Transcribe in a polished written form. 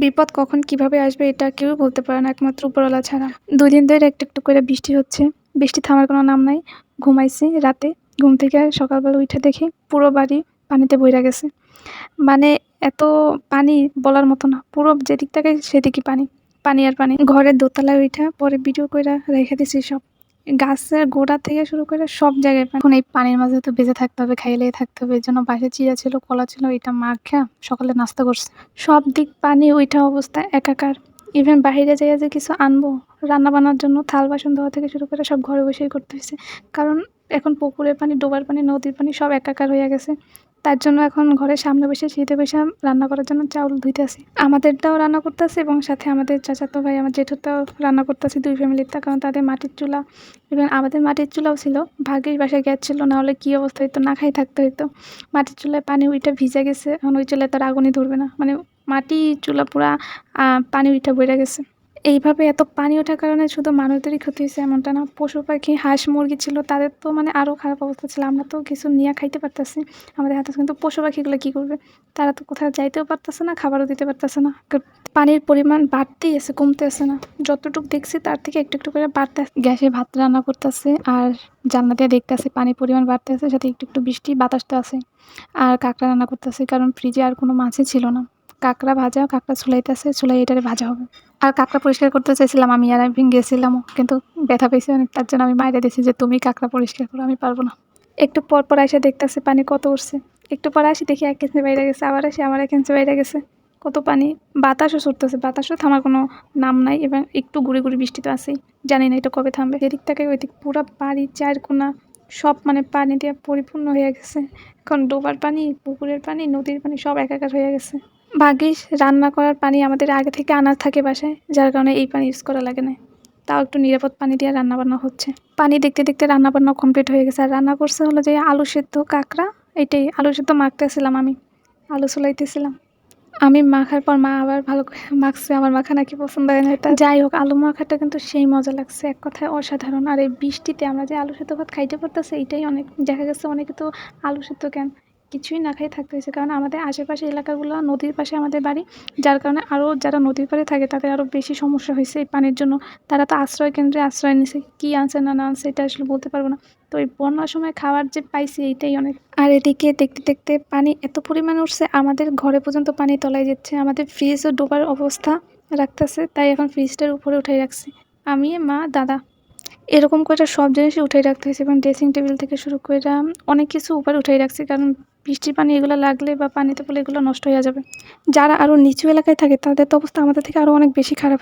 বিপদ কখন কিভাবে আসবে এটা কেউ বলতে পারে না একমাত্র উপরওয়ালা ছাড়া। ২ দিন ধরে একটু, একটু করে বৃষ্টি হচ্ছে। বৃষ্টি থামার কোনো নাম নাই। ঘুমাইছি রাতে। ঘুম থেকে সকালবেলা উইঠা দেখি পুরো বাড়ি পানিতে বইরা গেছে। মানে এত পানি বলার মতো না। পুরো যেদিক তাকাই সেদিকই পানি। পানি আর পানি। ঘরের দোতলায় উইঠা পরে ভিডিও কইরা রাইখা দিছি সব। গাছের গোড়া থেকে শুরু করে সব জায়গায় পানি। এখন এই পানির মাঝে তো বেঁচে থাকতে হবে, খাইলেই থাকতে হবে। এজন্য বাসায় চিড়া ছিল, কলা ছিল, এটা মাইখা সকালে নাস্তা করছি। সব দিক পানি উইঠা অবস্থা একাকার। ইভেন বাহিরে যাইয়া যে কিছু আনবো রান্না-বান্নার জন্য থাল বাসন ধোয়া থেকে শুরু করে সব ঘরে বসেই করতে হইছে। কারণ এখন পুকুরের পানি, ডোবার পানি, নদীর পানি সব একাকার হইয়া গেছে। তার জন্য এখন ঘরের সামনে বসে শীতে বইসা রান্না করার জন্য চাউল ধুইতেছি। আমাদেরটাও রান্না করতেছি এবং সাথে আমাদের চাচাতো ভাই, আমার জেঠুরটাও রান্না করতেছি 2 ফ্যামিলিরটা। কারণ তাদের মাটির চুলা, ইভেন আমাদের মাটির চুলাও ছিল। ভাগ্যিস বাসায় গ্যাস ছিল, না হলে কী অবস্থা হইতো, না খাই থাকতে হইতো। মাটির চুলায় পানি উইঠা ভিজে গেছে। এখন ওই চুলায় তো আর আগুনই ধরবে না। মানে মাটির চুলা পুরা পানি উইঠা বইরা গেছে। এইভাবে এত পানি ওঠার কারণে শুধু মানুষদেরই ক্ষতি হইছে এমনটা না। পশু পাখি, হাঁস, মুরগি ছিল তাদের তো মানে আরও খারাপ অবস্থা ছিল। আমরা তো কিছু নিয়া খাইতে পারতাছি আমাদের হাতে, কিন্তু পশু পাখিগুলো কী করবে? তারা তো কোথাও যাইতেও পারতেছে না, খাবারও দিতে পারতেছে না। পানির পরিমাণ বাড়তেই আছে, কমতেছে না। যতটুকু দেখছি তার থেকে একটু, একটু করে বাড়তেছে। গ্যাসে ভাত রান্না করতেছি আর জানলা দিয়ে দেখতেছি পানির পরিমাণ বাড়তেছে, সাথে একটু, একটু বৃষ্টি বাতাস তো আছে। আর কাঁকড়া রান্না করতেছি, কারণ ফ্রিজে আর কোনো মাছই ছিল না। কাঁকড়া ভাজা, কাঁকড়া ছুলাইতেছে, ছুলাই এটারে ভাজা হবে। আর কাঁকড়া পরিষ্কার করতে চাইছিলাম আমি, আর একদিন গেছিলামও, কিন্তু ব্যথা পেয়েছি অনেক। তার জন্য আমি মাইরে দিয়েছি যে তুমি কাঁকড়া পরিষ্কার করো, আমি পারবো না। একটু পর পর এসে দেখতেছি পানি কত উঠছে। একটু পরে আসি দেখি 1 ইঞ্চি বাইরে গেছে, আবার আসি আমার 1 ইঞ্চি বাইরে গেছে। কত পানি! বাতাসও ছুটতেছে, বাতাসও থামার কোনো নাম নাই। এবং একটু গুঁড়ি গুঁড়ি বৃষ্টি তো আছেই, জানি না এটা কবে থামবে। এদিক থেকে ওই দিক পুরা বাড়ির চারকোনা সব মানে পানি দিয়ে পরিপূর্ণ হয়ে গেছে। এখন ডোবার পানি, পুকুরের পানি, নদীর পানি সব একাকার হয়ে গেছে। ভাগ্যিস রান্না করার পানি আমাদের আগে থেকে আনা থাকে বাসায়, যার কারণে এই পানি ইউজ করা লাগে না। তাও একটু নিরাপদ পানি দিয়ে রান্নাবান্না হচ্ছে। পানি দেখতে দেখতে রান্নাবান্না কমপ্লিট হয়ে গেছে। আর রান্না করছে হলো যে আলু সেদ্ধ, কাঁকড়া, এটাই। আলু সেদ্ধ মাখতেছিলাম আমি, আলু ছুলাইতেছিলাম। আমি মাখার পর মা আবার ভালো করে মাখছে। আমার মাখা নাকি পছন্দ হয় না এটা। যাই হোক, আলু মাখাটা কিন্তু সেই মজা লাগছে, এক কথায় অসাধারণ। আর এই বৃষ্টিতে আমরা যে আলু সেদ্ধ ভাত খাইতে পারতেছি এটাই অনেক। দেখা গেছে অনেকে তো আলু সেদ্ধ কেন কিছুই না খাই থাকতে হয়েছে, কারণ আমাদের আশেপাশে এলাকাগুলো নদীর পাশে আমাদের বাড়ি, যার কারণে আরও যারা নদীর পাড়ে থাকে তাদের আরও বেশি সমস্যা হয়েছে এই পানির জন্য। তারা তো আশ্রয় কেন্দ্রে আশ্রয় নিছে, কী আনছে না না আনছে এটা আসলে বলতে পারবো না। তো এই বন্যার সময় খাবার যে পাইছি এইটাই অনেক। আর এদিকে দেখতে দেখতে পানি এত পরিমাণে উঠছে, আমাদের ঘরে পর্যন্ত পানি তলায় যাচ্ছে। আমাদের ফ্রিজও ডোবার অবস্থা রাখতেছে, তাই এখন ফ্রিজটার উপরে উঠাই রাখছি আমি, মা, দাদা। এরকম করে সব জিনিসই উঠাই রাখতে হয়েছে, এবং ড্রেসিং টেবিল থেকে শুরু করে অনেক কিছু উপরে উঠাই রাখছি, কারণ বৃষ্টির পানি এগুলো লাগলে বা পানিতে পড়লে এগুলো নষ্ট হয়ে যাবে। যারা আরও নিচু এলাকায় থাকে তাদের তো অবস্থা আমাদের থেকে আরও অনেক বেশি খারাপ।